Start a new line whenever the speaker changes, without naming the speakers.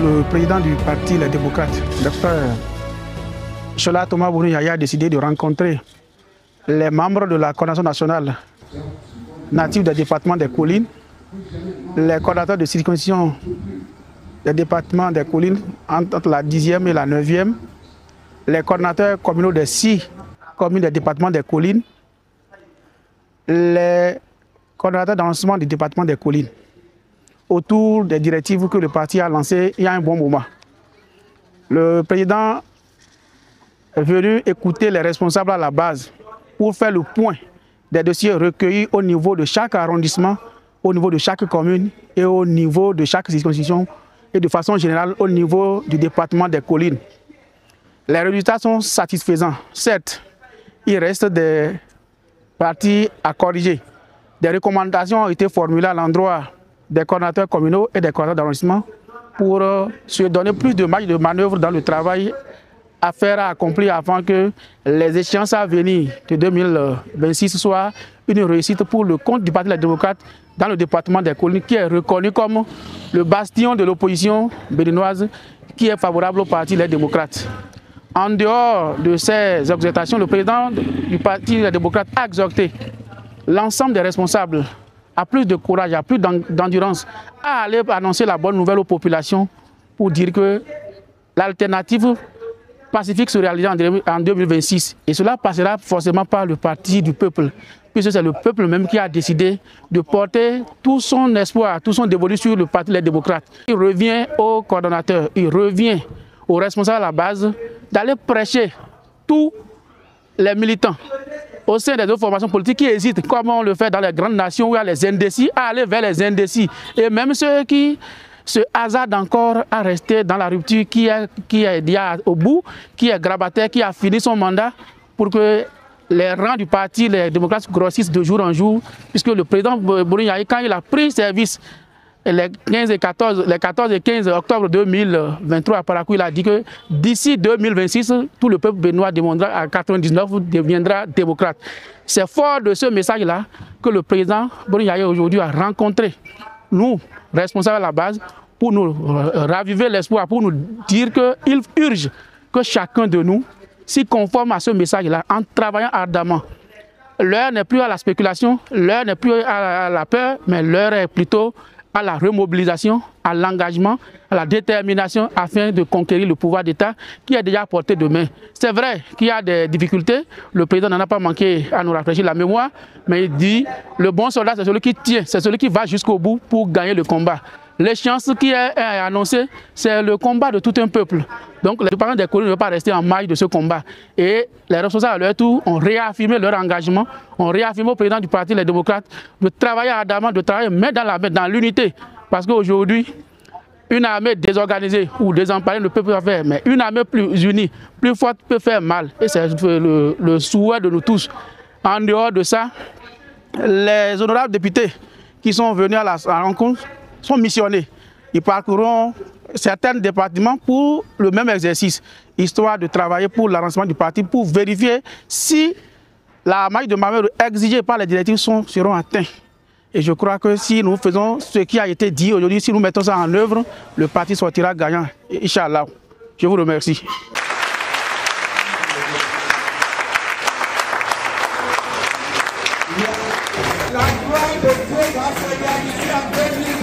Le président du parti Les Démocrates, Dr Chola Thomas Bounou Yahya, a décidé de rencontrer les membres de la coordination nationale native des départements des collines, les coordonnateurs de circonscription des départements des collines entre la 10e et la 9e, les coordonnateurs communaux des 6 communes des départements des collines, les coordonnateurs d'avancement du département des collines, autour des directives que le parti a lancées il y a un bon moment. Le président est venu écouter les responsables à la base pour faire le point des dossiers recueillis au niveau de chaque arrondissement, au niveau de chaque commune et au niveau de chaque circonscription et de façon générale au niveau du département des collines. Les résultats sont satisfaisants. Certes, il reste des parties à corriger. Des recommandations ont été formulées à l'endroit des coordonnateurs communaux et des coordonnateurs d'arrondissement pour se donner plus de marge de manœuvre dans le travail à faire, à accomplir avant que les échéances à venir de 2026 soient une réussite pour le compte du Parti des démocrates dans le département des collines, qui est reconnu comme le bastion de l'opposition béninoise qui est favorable au Parti des démocrates. En dehors de ces exhortations, le président du Parti des démocrates a exhorté l'ensemble des responsables à plus de courage, à plus d'endurance, à aller annoncer la bonne nouvelle aux populations pour dire que l'alternative pacifique se réalisera en 2026. Et cela passera forcément par le parti du peuple, puisque c'est le peuple même qui a décidé de porter tout son espoir, tout son dévolu sur le Parti des démocrates. Il revient aux coordonnateurs, il revient aux responsables à la base d'aller prêcher tous les militants au sein des autres formations politiques qui hésitent, comme on le fait dans les grandes nations où il y a les indécis, à aller vers les indécis. Et même ceux qui se hasardent encore à rester dans la rupture qui est au bout, qui est grabataire, qui a fini son mandat, pour que les rangs du parti, les démocrates grossissent de jour en jour, puisque le président Bounou Yahya, quand il a pris service les 14 et 15 octobre 2023 à Parakou, il a dit que d'ici 2026, tout le peuple béninois à 99 deviendra démocrate. C'est fort de ce message-là que le président Bounou Yahya aujourd'hui a rencontré nous, responsables à la base, pour nous raviver l'espoir, pour nous dire qu'il urge que chacun de nous s'y conforme à ce message-là en travaillant ardemment. L'heure n'est plus à la spéculation, l'heure n'est plus à la peur, mais l'heure est plutôt à la remobilisation, à l'engagement, à la détermination afin de conquérir le pouvoir d'État qui est déjà à portée de main. C'est vrai qu'il y a des difficultés, le président n'en a pas manqué à nous rafraîchir la mémoire, mais il dit le bon soldat c'est celui qui tient, c'est celui qui va jusqu'au bout pour gagner le combat. L'échéance qui est annoncée, c'est le combat de tout un peuple. Donc les parents des collines ne vont pas rester en maille de ce combat. Et les responsables à leur tour ont réaffirmé leur engagement, ont réaffirmé au président du Parti les démocrates de travailler ardemment, de travailler main dans la main, dans l'unité. Parce qu'aujourd'hui, une armée désorganisée ou désemparée ne peut pas faire, mais une armée plus unie, plus forte peut faire mal. Et c'est le souhait de nous tous. En dehors de ça, les honorables députés qui sont venus à la rencontre sont missionnés. Ils parcourront certains départements pour le même exercice, histoire de travailler pour l'avancement du parti, pour vérifier si la marge de manœuvre exigée par les directives seront atteintes. Et je crois que si nous faisons ce qui a été dit aujourd'hui, si nous mettons ça en œuvre, le parti sortira gagnant. Inch'Allah. Je vous remercie.
La gloire de Dieu va se réaliser en 2000.